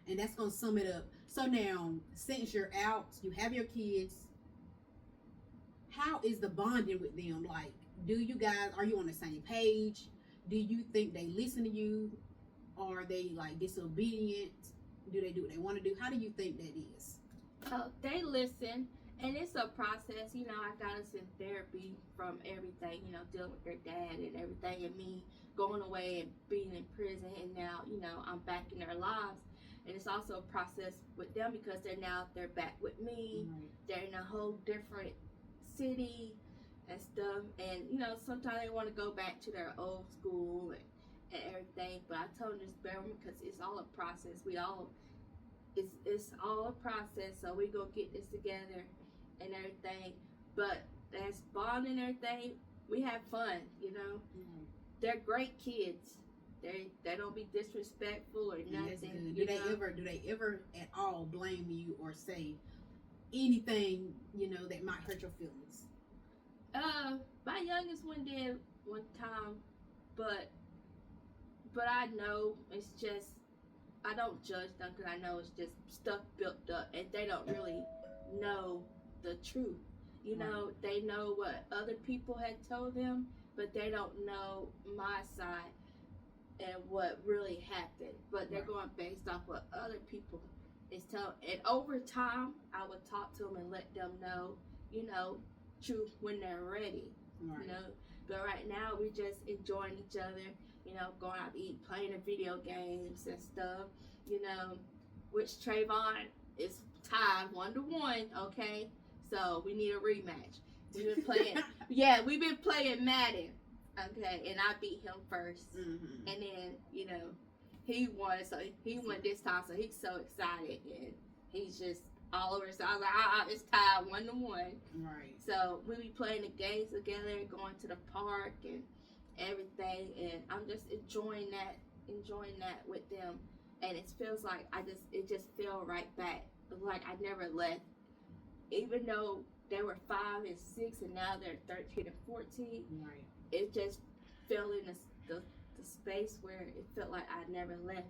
And that's going to sum it up. So now, since you're out, you have your kids, how is the bonding with them? Like, are you on the same page? Do you think they listen to you? Are they like disobedient? Do they do what they want to do? How do you think that is? They listen, and it's a process. You know, I got us in therapy from everything, you know, dealing with their dad and everything, and me going away and being in prison, and now, you know, I'm back in their lives. And it's also a process with them because they're back with me. Right. They're in a whole different city and stuff. And, you know, sometimes they want to go back to their old school and everything. But I told them just bear with me because it's all a process. It's all a process. So we gonna get this together and everything. But as bonding and everything, we have fun, you know. Mm-hmm. They're great kids. They don't be disrespectful or nothing. Do they ever at all blame you or say anything, you know, that might hurt your feelings? My youngest one did one time, but I know it's just, I don't judge them because I know it's just stuff built up and they don't really know the truth. You know, they know what other people had told them, but they don't know my side and what really happened. But they're going based off what other people is telling. And over time, I would talk to them and let them know, you know, truth when they're ready. Right. You know, but right now we just enjoying each other. You know, going out to eat, playing the video games and stuff. You know, which Trayvon is tied 1-1. Okay, so we need a rematch. We've been playing. We've been playing Madden. Okay, and I beat him first, Mm-hmm. and then, you know, he won. So he won this time. So he's so excited, and he's just all over. So I was like, it's tied 1-1. Right. So we be playing the games together, going to the park and everything, and I'm just enjoying that with them, and it feels like it just fell right back, like I never left, even though they were 5 and 6, and now they're 13 and 14. Right. It just fell in the space where it felt like I never left.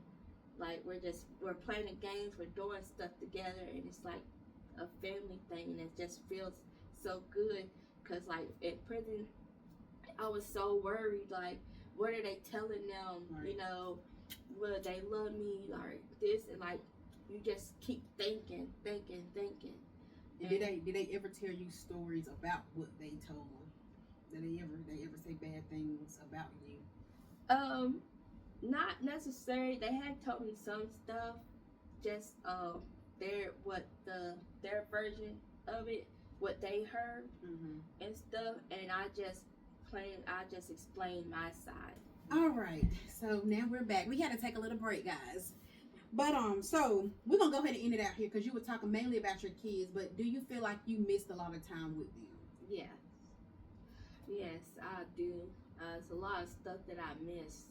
Like we're playing the games, we're doing stuff together, and it's like a family thing, and it just feels so good. Cause like in prison, I was so worried. Like, what are they telling them? Right. You know, will they love me? Like this, and like you just keep thinking. And did they ever tell you stories about what they told them? Did they ever say bad things about you? Not necessarily. They had told me some stuff, just their version of it, what they heard and stuff, and I just explained my side. All right, so now we're back. We had to take a little break, guys. But so we're gonna go ahead and end it out here because you were talking mainly about your kids. But do you feel like you missed a lot of time with them? Yes, I do. It's a lot of stuff that I miss,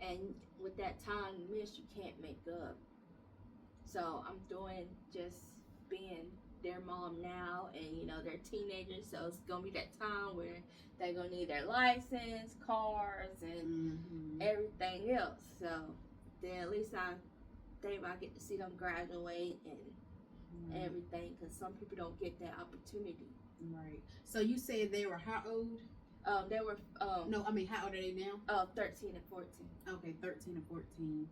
and with that time you miss, you can't make up. So I'm doing just being their mom now, and you know they're teenagers, so it's gonna be that time where they're gonna need their license, cars, and everything else. So then at least I think I get to see them graduate and everything, because some people don't get that opportunity. Right. So you said they were how old? They were No, I mean, how old are they now? 13 and 14. Okay, 13 and 14.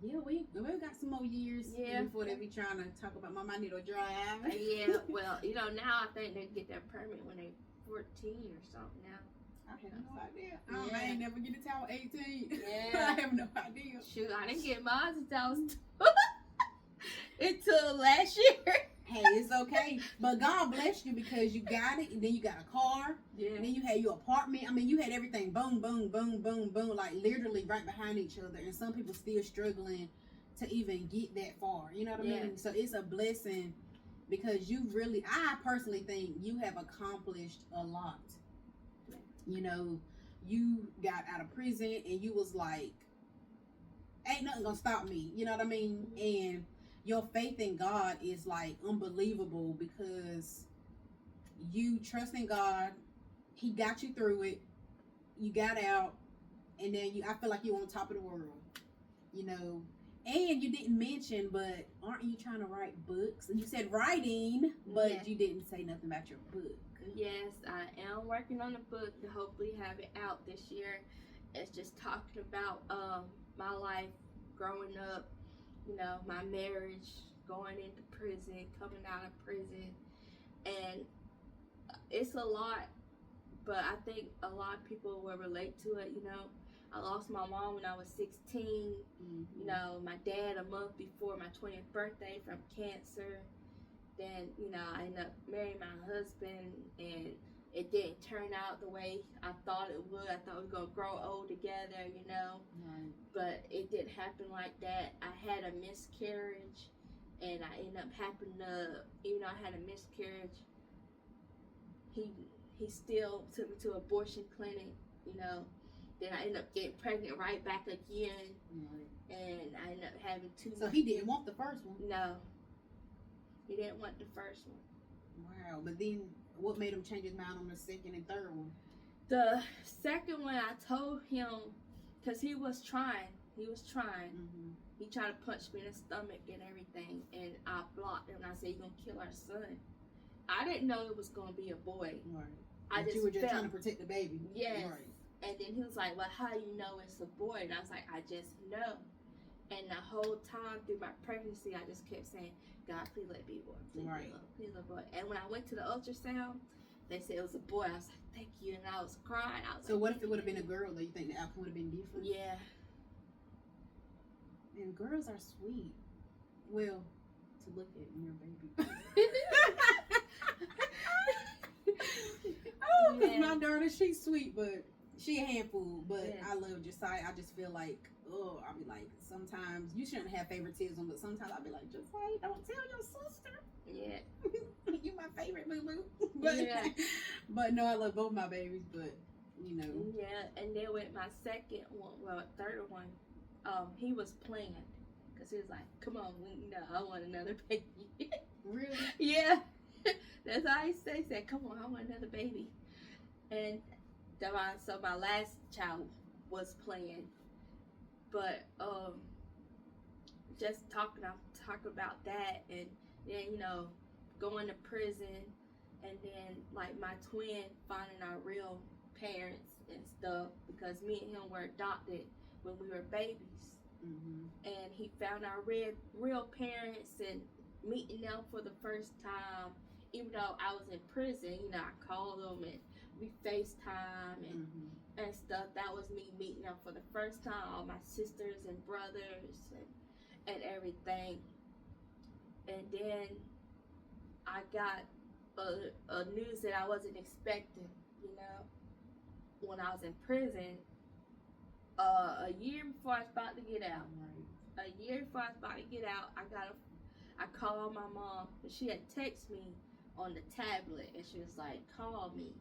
Yeah, we got some more years before they be trying to talk about Mama, I need a drive. Well, you know, now I think they get their permit when they're 14 or something now. I have no idea. I ain't never get it till I was 18. Yeah. I have no idea. Shoot, I didn't get mine since I was until last year. Hey, it's okay. But God blessed you because you got it, and then you got a car, Yeah. and then you had your apartment. I mean, you had everything. Boom, boom, boom, boom, boom, like literally right behind each other. And some people still struggling to even get that far. You know what I mean? So it's a blessing because you really, I personally think you have accomplished a lot. You know, you got out of prison and you was like, ain't nothing gonna stop me. You know what I mean? And your faith in God is like unbelievable because you trust in God. He got you through it. You got out, and then I feel like you're on top of the world. You know, and you didn't mention, but aren't you trying to write books? And you said writing, but you didn't say nothing about your book. Yes, I am working on a book to hopefully have it out this year. It's just talking about my life growing up, you know, my marriage, going into prison, coming out of prison, and it's a lot, but I think a lot of people will relate to it. You know, I lost my mom when I was 16. You know, my dad a month before my 20th birthday from cancer. Then, you know, I ended up marrying my husband, and it didn't turn out the way I thought it would. I thought we were going to grow old together, you know. Right. But it didn't happen like that. I had a miscarriage, and I ended up having to, even though I had a miscarriage, he still took me to an abortion clinic, you know. Then I ended up getting pregnant right back again, and I ended up having 2. So he didn't want the first one? No. He didn't want the first one. Wow. But then what made him change his mind on the second and third one? The second one, I told him, because he was trying. He tried to punch me in the stomach and everything, and I blocked him, and I said, "You're going to kill our son." I didn't know it was going to be a boy. Right. You were just trying to protect the baby. Yes. Right. And then he was like, "Well, how you know it's a boy?" And I was like, "I just know." And the whole time through my pregnancy, I just kept saying, "God, please let it be a boy. Please, please let it be a boy." And when I went to the ultrasound, they said it was a boy. I was like, "Thank you." And I was crying. So what if it would have been a girl? Do you think the outcome would have been different? Yeah. And girls are sweet. Well, to look at your baby. Oh, because my daughter, she's sweet, but she a handful. But I love Josiah. I just feel like, I'll be like, sometimes you shouldn't have favoritism, but sometimes I'll be like, Josiah, don't tell your sister. Yeah. You my favorite, boo boo. Yeah. But no, I love both my babies, but you know. Yeah, and then with my second one, third one, he was planned. Because he was like, "Come on, I want another baby." Really? Yeah. That's how he said, "Come on, I want another baby." And so my last child was planned. But just talk about that, and then, you know, going to prison, and then like my twin finding our real parents and stuff, because me and him were adopted when we were babies. And he found our real parents and meeting them for the first time. Even though I was in prison, you know, I called them and we FaceTime and stuff. That was me meeting them for the first time, all my sisters and brothers and everything. And then I got a news that I wasn't expecting, you know, when I was in prison. A year before I was about to get out. I called my mom, and she had texted me on the tablet, and she was like, "Call me."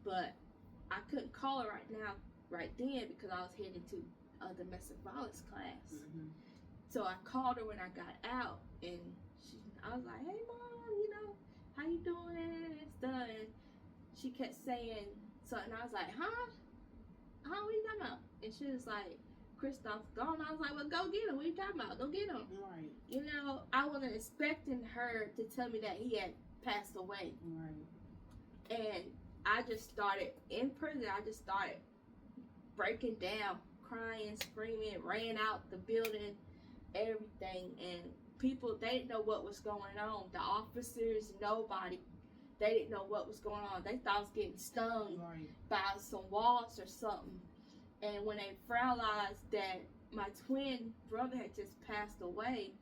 But I couldn't call her right then, because I was heading to a domestic violence class. So I called her when I got out, and I was like, "Hey, Mom, you know, how you doing?" and stuff. And she kept saying something. I was like, "Huh? What are you talking about?" And she was like, "Christoph's gone." I was like, "Well, go get him. What are you talking about? Go get him." Right. You know, I wasn't expecting her to tell me that he had passed away. Right. And I just started, in prison, I just started breaking down, crying, screaming, ran out the building, everything. And people, they didn't know what was going on. The officers, nobody. they didn't know what was going on. They thought I was getting stung Right. by some wasps or something. And when they realized that my twin brother had just passed away,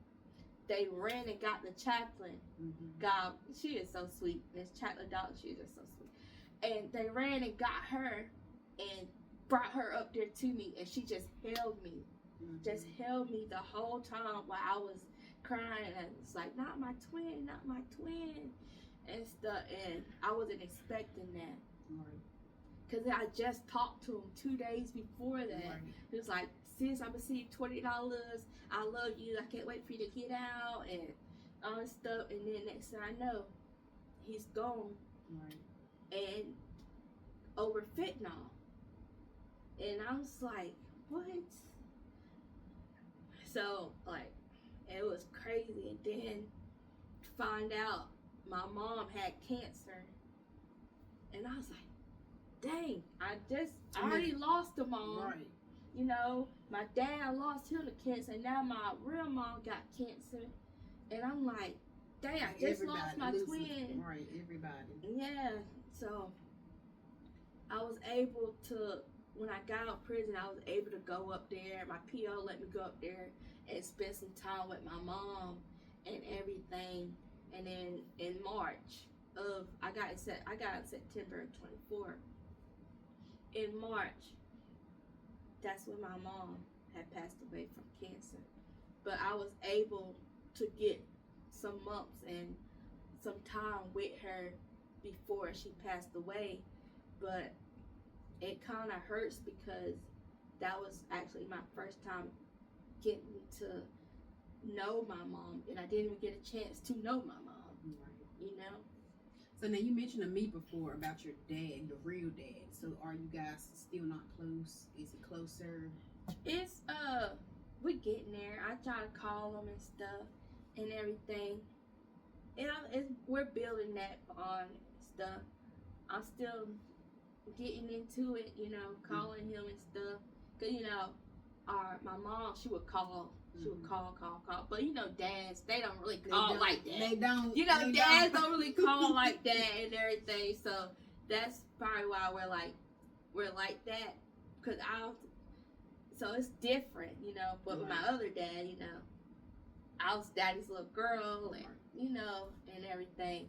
they ran and got the chaplain. Mm-hmm. God, she is so sweet. This chaplain daughter, she is just so sweet. And they ran and got her and brought her up there to me, and she just held me. Mm-hmm. Just held me the whole time while I was crying, and it's like, not my twin, and stuff. And I wasn't expecting that, Right. because I just talked to him 2 days before that. Right. He was like, sis, I'm gonna see you $20. I love you. I can't wait for you to get out and all this stuff. And then next thing I know, he's gone, Right. and over fentanyl. And I was like, what? So, like, it was crazy. And then find out my mom had cancer. And I was like, dang, I already lost a mom. Right. You know, my dad lost him to cancer, and now my real mom got cancer. And I'm like, dang, I just lost my twin. Right, everybody. Yeah, so I was able to, when I got out of prison, I was able to go up there. My PO let me go up there and spend some time with my mom and everything. And then in March I got in September 24. In March, that's when my mom had passed away from cancer. But I was able to get some months and some time with her before she passed away. But it kind of hurts because that was actually my first time getting to know my mom, and I didn't even get a chance to know my mom. Right. You know. So now you mentioned to me before about your dad, your real dad. So are you guys still not close? Is he closer? It's we're getting there. I try to call him and stuff and everything. And we're building that bond and stuff. I'm still getting into it, you know, calling him and stuff. Cause you know, my mom, she would call. She would call. But you know, dads, they don't really call like that. They don't. You know, dads don't really call like that and everything. So that's probably why we're like that. Cause so it's different, you know. But with my other dad, you know, I was daddy's little girl, and you know, and everything.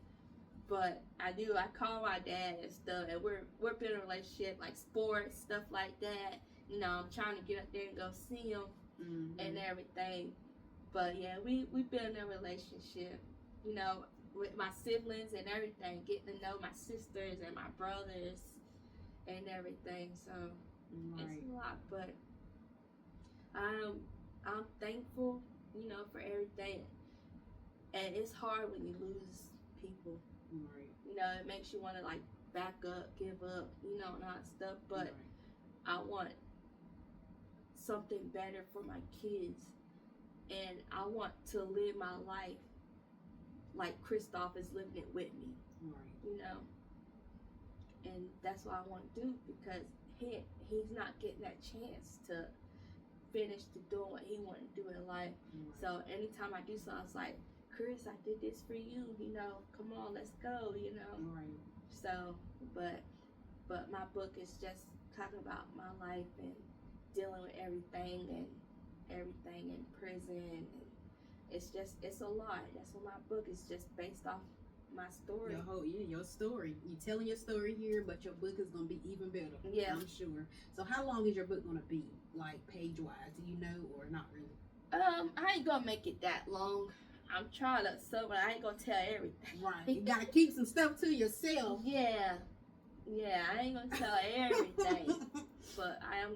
But I call my dad and stuff, and we're building a relationship, like sports, stuff like that. You know, I'm trying to get up there and go see him and everything. But yeah, we building a relationship, you know, with my siblings and everything, getting to know my sisters and my brothers and everything. So it's a lot, but I'm thankful, you know, for everything. And it's hard when you lose people. Right. You know, it makes you want to like back up, give up, you know, and all that stuff. But I want something better for my kids, and I want to live my life like Christoph is living it with me. Right. You know, and that's what I want to do, because he's not getting that chance to finish to doing what he wanted to do in life. Right. So anytime I do so, I was like, Chris, I did this for you, you know, come on, let's go, you know. Right. So, but my book is just talking about my life and dealing with everything in prison. And it's a lot. That's what my book is, just based off my story. Your story. You telling your story here, but your book is gonna be even better. Yeah, I'm sure. So how long is your book gonna be, like page wise? Do you know, or not really? I ain't gonna make it that long. I'm trying to, but I ain't gonna tell everything. Right. You gotta keep some stuff to yourself. Yeah, I ain't gonna tell everything, but I am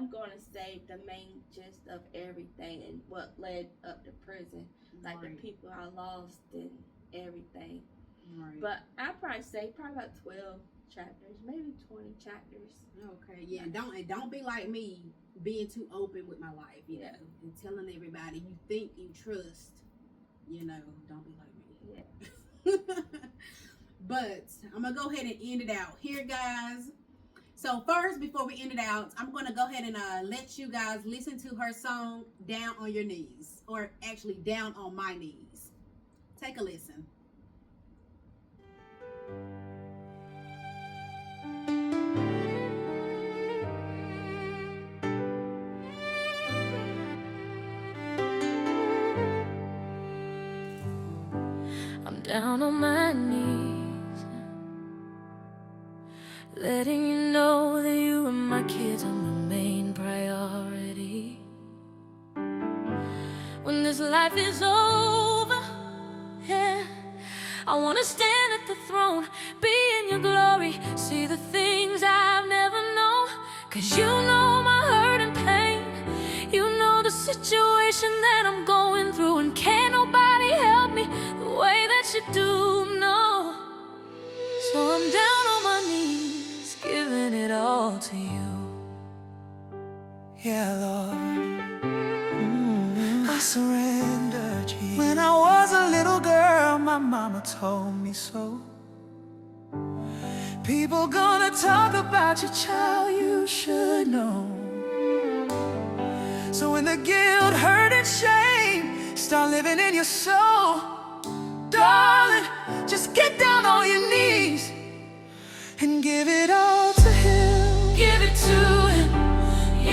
gonna say the main gist of everything and what led up to prison, like the people I lost and everything. Right. But I'd probably say about 12 chapters, maybe 20 chapters. Okay, yeah, and don't be like me, being too open with my life, you know, and telling everybody you think you trust, you know, don't be like me. Yeah. But I'm gonna go ahead and end it out here, guys. So first, before we end it out, I'm gonna go ahead and let you guys listen to her song "Down on Your Knees," or actually "Down on My Knees." Take a listen. down on my knees, letting you know that you and my kids are my main priority. When this life is over, yeah, I wanna stand at the throne, be in your glory, see the things I've never known. 'Cause you know my hurt and pain, you know the situation that I'm going through, and can't nobody help me the way that you do, no. So I'm down on my knees, giving it all to you. Yeah, Lord, I surrender, Jesus. When I was a little girl, my mama told me so. People gonna talk about your child, you should know. So when the guilt, hurt, and shame start living in your soul, darling, just get down on your knees and give it all to Him. Give it to Him.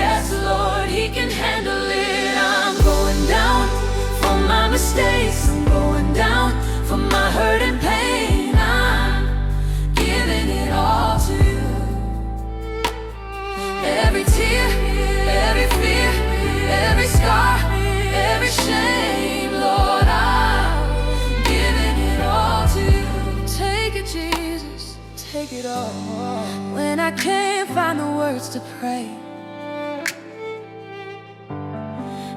Yes, Lord, He can handle it. I'm going down for my mistakes, I'm going down for my hurt and pain. I'm giving it all to you. Every tear, every fear, every scar, every shame, Lord, I'm giving it all to you. Take it, Jesus, take it all. When I can't find the words to pray,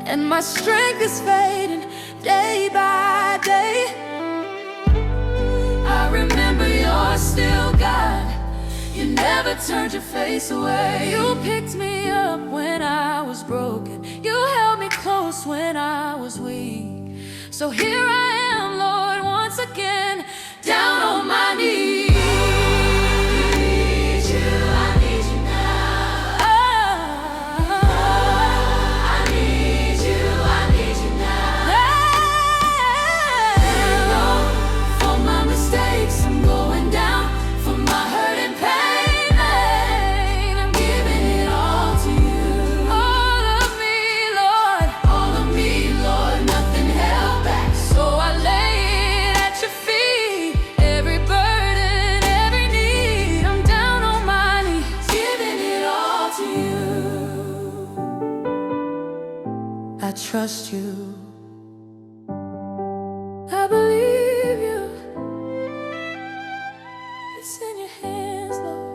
and my strength is fading day by day, I remember you're still God. You never turned your face away. You picked me up when I was broken. You held me close when I was weak. So here I am, Lord, once again, down on my knees. I trust you, I believe you. It's in your hands, Lord.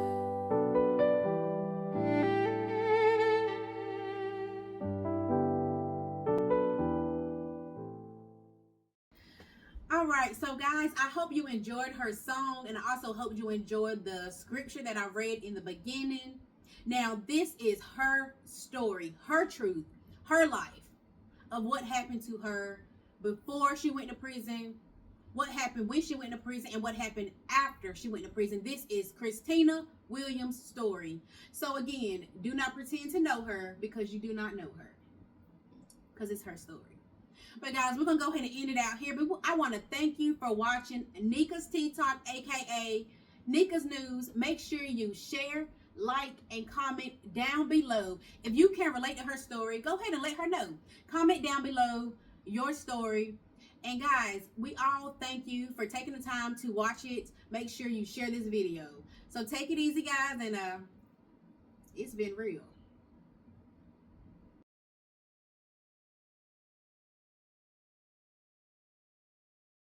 All right, so guys, I hope you enjoyed her song, and I also hope you enjoyed the scripture that I read in the beginning. Now, this is her story, her truth, her life, of what happened to her before she went to prison, what happened when she went to prison, and what happened after she went to prison. This is Christina Williams' story. So again, do not pretend to know her, because you do not know her, because it's her story. But guys, we're going to go ahead and end it out here. But I want to thank you for watching Nika's Tea Talk, aka Nika's News. Make sure you share, like, and comment down below. If you can relate to her story, go ahead and let her know. Comment down below your story. And guys, we all thank you for taking the time to watch it. Make sure you share this video. So take it easy, guys, and it's been real.